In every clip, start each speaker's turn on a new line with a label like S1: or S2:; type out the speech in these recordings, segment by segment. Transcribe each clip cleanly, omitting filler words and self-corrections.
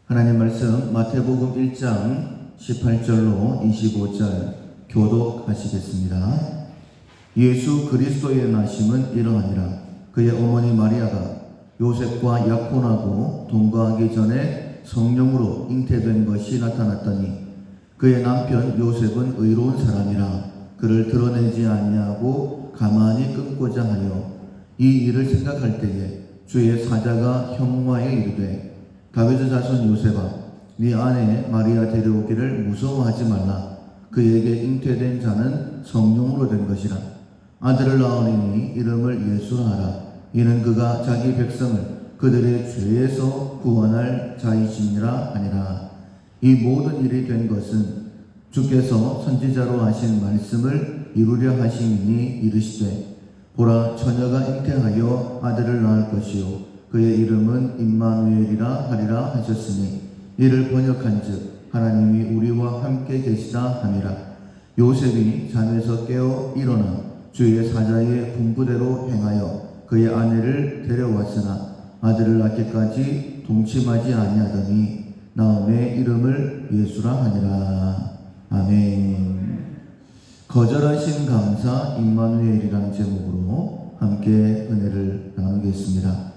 S1: 하나님 말씀 마태복음 1장 18절로 25절 교독하시겠습니다. 예수 그리스도의 나심은 이러하니라. 그의 어머니 마리아가 요셉과 약혼하고 동거하기 전에 성령으로 잉태된 것이 나타났더니 그의 남편 요셉은 의로운 사람이라 그를 드러내지 아니하고 가만히 끊고자 하여 이 일을 생각할 때에 주의 사자가 현무하여 이르되 다윗의 자손 요셉아, 네 아내 마리아 데려오기를 무서워하지 말라. 그에게 잉태된 자는 성령으로 된 것이라. 아들을 낳으리니 이름을 예수라 하라. 이는 그가 자기 백성을 그들의 죄에서 구원할 자이시니라 하니라. 이 모든 일이 된 것은 주께서 선지자로 하신 말씀을 이루려 하심이니 이르시되 보라, 처녀가 잉태하여 아들을 낳을 것이요 그의 이름은 임마누엘이라 하리라 하셨으니 이를 번역한즉 하나님이 우리와 함께 계시다 함이라. 요셉이 잠에서 깨어 일어나 주의 사자의 분부대로 행하여 그의 아내를 데려왔으나 아들을 낳기까지 동침하지 아니하더니 나음의 이름을 예수라 하니라. 아멘. 거절하신 감사 임마누엘이라는 제목으로 함께 은혜를 나누겠습니다.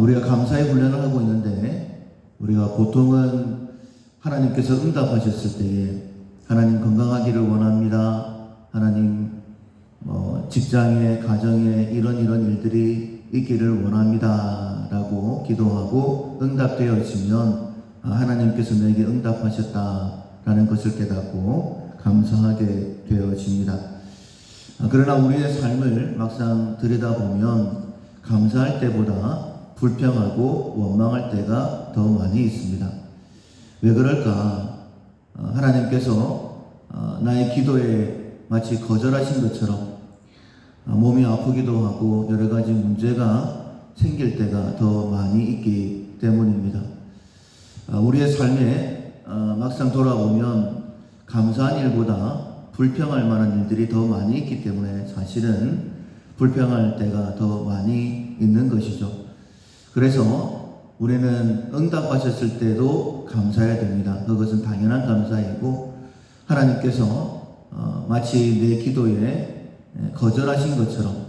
S1: 우리가 감사의 훈련을 하고 있는데 우리가 보통은 하나님께서 응답하셨을 때에 하나님 건강하기를 원합니다. 하나님 직장에 가정에 이런 일들이 있기를 원합니다 라고 기도하고 응답되어지면 하나님께서 내게 응답하셨다라는 것을 깨닫고 감사하게 되어집니다. 그러나 우리의 삶을 막상 들여다보면 감사할 때보다 불평하고 원망할 때가 더 많이 있습니다. 왜 그럴까? 하나님께서 나의 기도에 마치 거절하신 것처럼 몸이 아프기도 하고 여러 가지 문제가 생길 때가 더 많이 있기 때문입니다. 우리의 삶에 막상 돌아보면 감사한 일보다 불평할 만한 일들이 더 많이 있기 때문에 사실은 불평할 때가 더 많이 있는 것이죠. 그래서 우리는 응답하셨을 때도 감사해야 됩니다. 그것은 당연한 감사이고 하나님께서 마치 내 기도에 거절하신 것처럼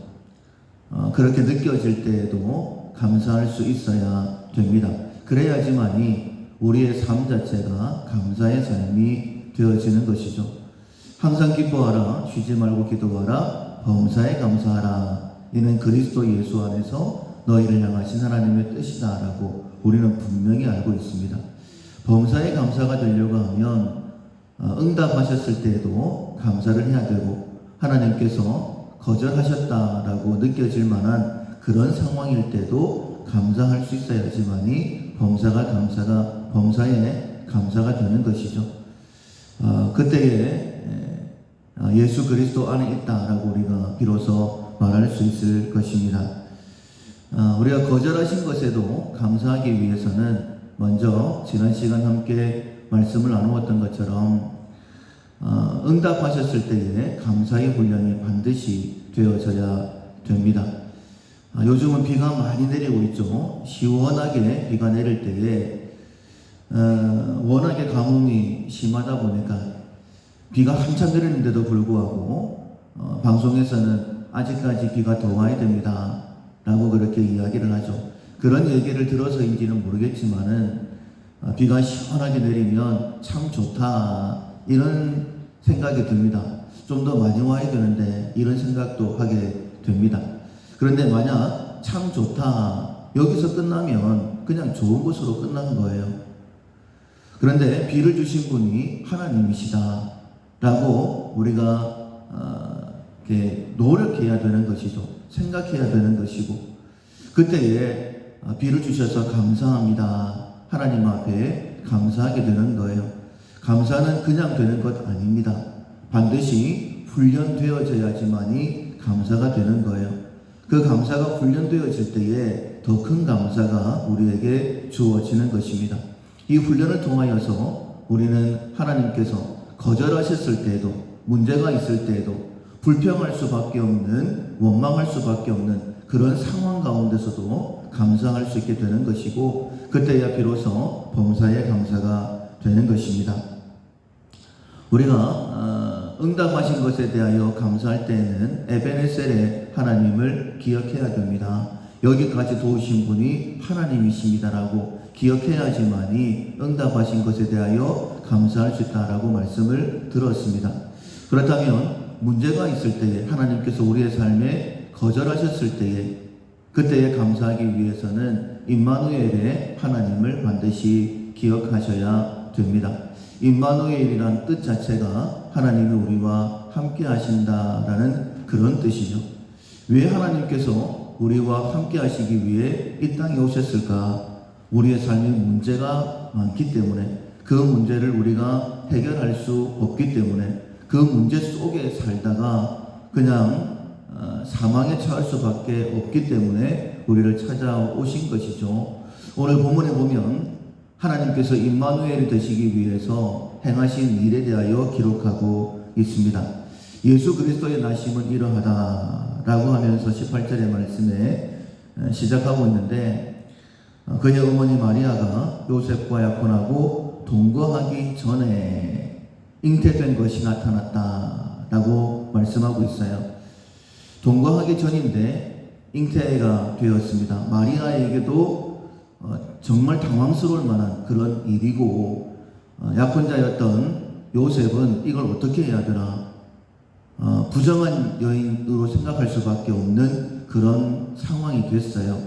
S1: 그렇게 느껴질 때에도 감사할 수 있어야 됩니다. 그래야지만이 우리의 삶 자체가 감사의 삶이 되어지는 것이죠. 항상 기뻐하라, 쉬지 말고 기도하라, 범사에 감사하라. 이는 그리스도 예수 안에서 너희를 향하신 하나님의 뜻이다 라고 우리는 분명히 알고 있습니다. 범사에 감사가 되려고 하면 응답하셨을 때에도 감사를 해야 되고 하나님께서 거절하셨다라고 느껴질 만한 그런 상황일 때도 감사할 수 있어야지만이 범사에 감사가 되는 것이죠. 그때에 예수 그리스도 안에 있다라고 우리가 비로소 말할 수 있을 것입니다. 우리가 거절하신 것에도 감사하기 위해서는 먼저 지난 시간 함께 말씀을 나누었던 것처럼 응답하셨을 때에 감사의 훈련이 반드시 되어져야 됩니다. 요즘은 비가 많이 내리고 있죠. 시원하게 비가 내릴 때에 워낙에 가뭄이 심하다 보니까 비가 한참 내리는데도 불구하고 방송에서는 아직까지 비가 더 와야 됩니다 라고 그렇게 이야기를 하죠. 그런 얘기를 들어서인지는 모르겠지만은 비가 시원하게 내리면 참 좋다 이런 생각이 듭니다. 좀 더 많이 와야 되는데 이런 생각도 하게 됩니다. 그런데 만약 참 좋다 여기서 끝나면 그냥 좋은 것으로 끝나는 거예요. 그런데 비를 주신 분이 하나님이시다 라고 우리가 이렇게 노력해야 되는 것이죠. 생각해야 되는 것이고 그때에 비를 주셔서 감사합니다. 하나님 앞에 감사하게 되는 거예요. 감사는 그냥 되는 것 아닙니다. 반드시 훈련되어져야지만이 감사가 되는 거예요. 그 감사가 훈련되어질 때에 더 큰 감사가 우리에게 주어지는 것입니다. 이 훈련을 통하여서 우리는 하나님께서 거절하셨을 때에도 문제가 있을 때에도 불평할 수밖에 없는 원망할 수밖에 없는 그런 상황 가운데서도 감사할 수 있게 되는 것이고, 그때야 비로소 범사에 감사가 되는 것입니다. 우리가 응답하신 것에 대하여 감사할 때에는 에베네셀의 하나님을 기억해야 됩니다. 여기까지 도우신 분이 하나님이십니다라고 기억해야지만이 응답하신 것에 대하여 감사할 수 있다라고 말씀을 들었습니다. 그렇다면 문제가 있을 때에, 하나님께서 우리의 삶에 거절하셨을 때에, 그때에 감사하기 위해서는 임마누엘의 하나님을 반드시 기억하셔야 됩니다. 임마누엘이란 뜻 자체가 하나님이 우리와 함께 하신다라는 그런 뜻이죠. 왜 하나님께서 우리와 함께 하시기 위해 이 땅에 오셨을까? 우리의 삶에 문제가 많기 때문에, 그 문제를 우리가 해결할 수 없기 때문에, 그 문제 속에 살다가 그냥 사망에 처할 수밖에 없기 때문에 우리를 찾아오신 것이죠. 오늘 본문에 보면 하나님께서 임마누엘이 되시기 위해서 행하신 일에 대하여 기록하고 있습니다. 예수 그리스도의 나심은 이러하다라고 하면서 18절의 말씀에 시작하고 있는데, 그의 어머니 마리아가 요셉과 약혼하고 동거하기 전에 잉태된 것이 나타났다라고 말씀하고 있어요. 동거하기 전인데 잉태가 되었습니다. 마리아에게도 정말 당황스러울 만한 그런 일이고, 약혼자였던 요셉은 이걸 어떻게 해야 되나, 부정한 여인으로 생각할 수밖에 없는 그런 상황이 됐어요.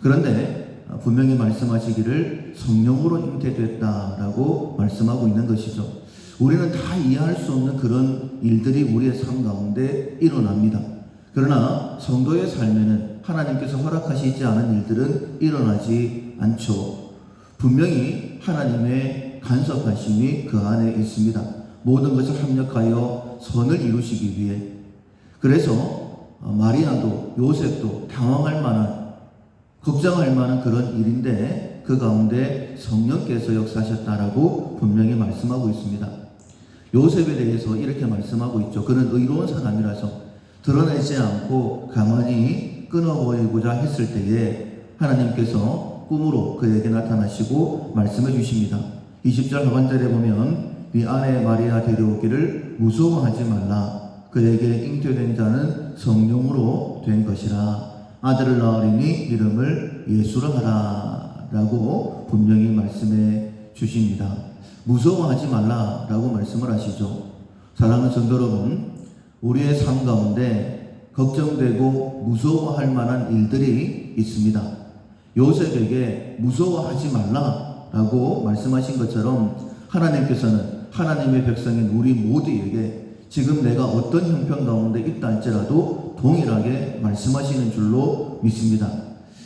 S1: 그런데 분명히 말씀하시기를 성령으로 잉태됐다라고 말씀하고 있는 것이죠. 우리는 다 이해할 수 없는 그런 일들이 우리의 삶 가운데 일어납니다. 그러나 성도의 삶에는 하나님께서 허락하시지 않은 일들은 일어나지 않죠. 분명히 하나님의 간섭하심이 그 안에 있습니다. 모든 것을 합력하여 선을 이루시기 위해. 그래서 마리아도 요셉도 당황할 만한, 걱정할 만한 그런 일인데 그 가운데 성령께서 역사하셨다라고 분명히 말씀하고 있습니다. 요셉에 대해서 이렇게 말씀하고 있죠. 그는 의로운 사람이라서 드러내지 않고 가만히 끊어버리고자 했을 때에 하나님께서 꿈으로 그에게 나타나시고 말씀해 주십니다. 20절 하반절에 보면 네 아내 마리아 데려오기를 무서워하지 말라. 그에게 잉태된 자는 성령으로 된 것이라. 아들을 낳으리니 이름을 예수라 하라 라고 분명히 말씀해 주십니다. 무서워하지 말라 라고 말씀을 하시죠. 사랑하는 성도 여러분, 우리의 삶 가운데 걱정되고 무서워할 만한 일들이 있습니다. 요셉에게 무서워하지 말라 라고 말씀하신 것처럼 하나님께서는 하나님의 백성인 우리 모두에게 지금 내가 어떤 형편 가운데 있다 할지라도 동일하게 말씀하시는 줄로 믿습니다.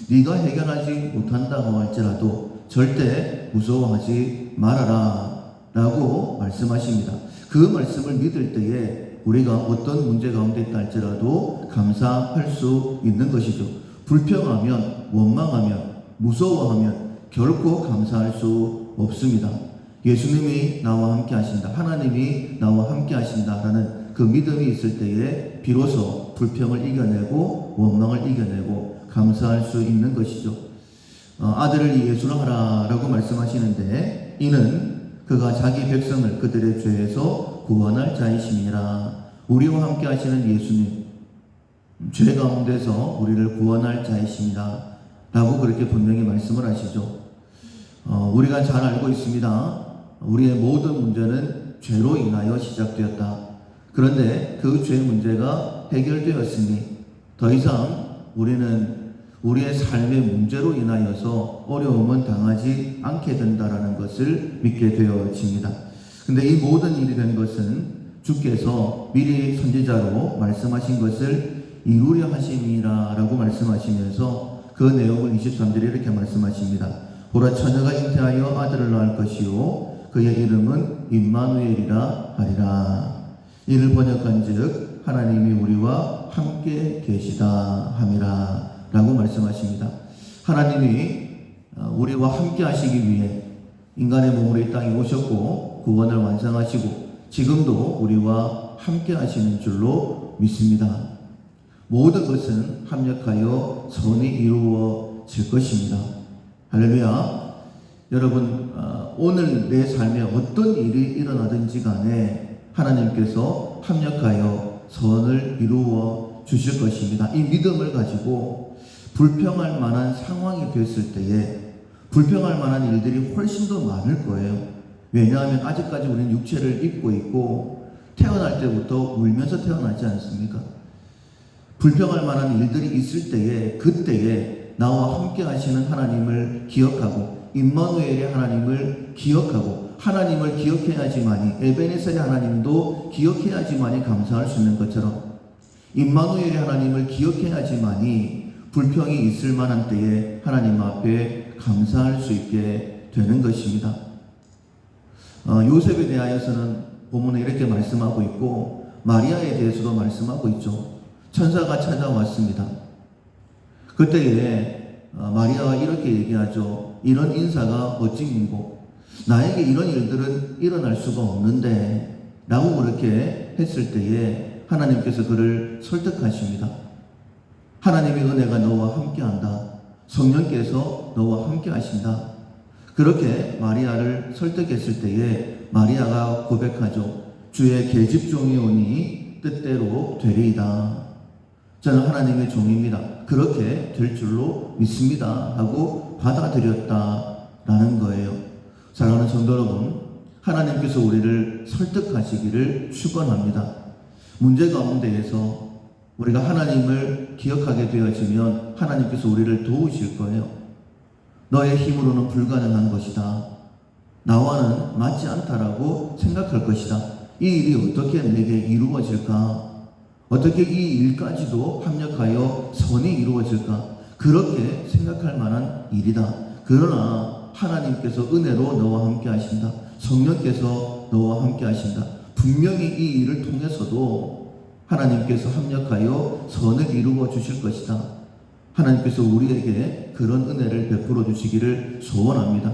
S1: 네가 해결하지 못한다고 할지라도 절대 무서워하지 말아라 라고 말씀하십니다. 그 말씀을 믿을 때에 우리가 어떤 문제 가운데 있다 할지라도 감사할 수 있는 것이죠. 불평하면, 원망하면, 무서워하면 결코 감사할 수 없습니다. 예수님이 나와 함께 하신다, 하나님이 나와 함께 하신다라는 그 믿음이 있을 때에 비로소 불평을 이겨내고 원망을 이겨내고 감사할 수 있는 것이죠. 아들을 예수라 하라 라고 말씀하시는데, 이는 그가 자기 백성을 그들의 죄에서 구원할 자이심이라. 우리와 함께 하시는 예수님, 죄 가운데서 우리를 구원할 자이십니다 라고 그렇게 분명히 말씀을 하시죠. 우리가 잘 알고 있습니다. 우리의 모든 문제는 죄로 인하여 시작되었다. 그런데 그 죄 문제가 해결되었으니 더 이상 우리는 우리의 삶의 문제로 인하여서 어려움은 당하지 않게 된다라는 것을 믿게 되어집니다. 근데 이 모든 일이 된 것은 주께서 미리 선지자로 말씀하신 것을 이루려 하심이라 라고 말씀하시면서 그 내용을 23절에 이렇게 말씀하십니다. 보라, 처녀가 잉태하여 아들을 낳을 것이요 그의 이름은 임마누엘이라 하리라. 이를 번역한즉 하나님이 우리와 함께 계시다 함이라 라고 말씀하십니다. 하나님이 우리와 함께 하시기 위해 인간의 몸으로 이 땅에 오셨고 구원을 완성하시고 지금도 우리와 함께 하시는 줄로 믿습니다. 모든 것은 합력하여 선이 이루어질 것입니다. 할렐루야. 여러분, 오늘 내 삶에 어떤 일이 일어나든지 간에 하나님께서 합력하여 선을 이루어 주실 것입니다. 이 믿음을 가지고 불평할 만한 상황이 됐을 때에 불평할 만한 일들이 훨씬 더 많을 거예요. 왜냐하면 아직까지 우리는 육체를 입고 있고 태어날 때부터 울면서 태어나지 않습니까? 불평할 만한 일들이 있을 때에 그때에 나와 함께 하시는 하나님을 기억하고 임마누엘의 하나님을 기억하고 하나님을 기억해야지만이 에베네셀의 하나님도 기억해야지만이 감사할 수 있는 것처럼 임마누엘의 하나님을 기억해야지만이 불평이 있을 만한 때에 하나님 앞에 감사할 수 있게 되는 것입니다. 요셉에 대하여서는 본문에 이렇게 말씀하고 있고 마리아에 대해서도 말씀하고 있죠. 천사가 찾아왔습니다. 그때에 마리아가 이렇게 얘기하죠. 이런 인사가 어찌민고 나에게 이런 일들은 일어날 수가 없는데 라고 그렇게 했을 때에 하나님께서 그를 설득하십니다. 하나님의 은혜가 너와 함께한다. 성령께서 너와 함께 하신다. 그렇게 마리아를 설득했을 때에 마리아가 고백하죠. 주의 계집종이 오니 뜻대로 되리이다. 저는 하나님의 종입니다. 그렇게 될 줄로 믿습니다. 하고 받아들였다라는 거예요. 사랑하는 성도 여러분, 하나님께서 우리를 설득하시기를 축원합니다. 문제 가운데에서 우리가 하나님을 기억하게 되어지면 하나님께서 우리를 도우실 거예요. 너의 힘으로는 불가능한 것이다. 나와는 맞지 않다라고 생각할 것이다. 이 일이 어떻게 내게 이루어질까? 어떻게 이 일까지도 합력하여 선이 이루어질까? 그렇게 생각할 만한 일이다. 그러나 하나님께서 은혜로 너와 함께 하신다. 성령께서 너와 함께 하신다. 분명히 이 일을 통해서도 하나님께서 합력하여 선을 이루어 주실 것이다. 하나님께서 우리에게 그런 은혜를 베풀어 주시기를 소원합니다.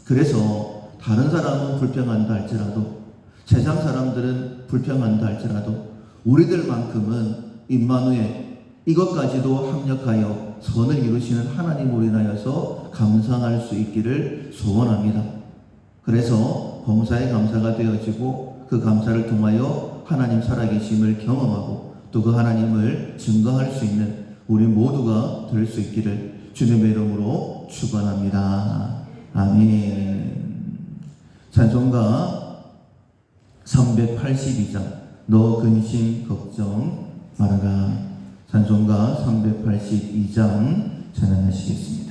S1: 그래서 다른 사람은 불평한다 할지라도 세상 사람들은 불평한다 할지라도 우리들만큼은 임마누엘 이것까지도 합력하여 선을 이루시는 하나님으로 인하여서 감상할 수 있기를 소원합니다. 그래서 범사에 감사가 되어지고 그 감사를 통하여 하나님 살아계심을 경험하고 또 그 하나님을 증거할 수 있는 우리 모두가 될 수 있기를 주님의 이름으로 축원합니다. 아멘. 찬송가 382장 너 근심 걱정 말아라. 찬송가 382장 찬양하시겠습니다.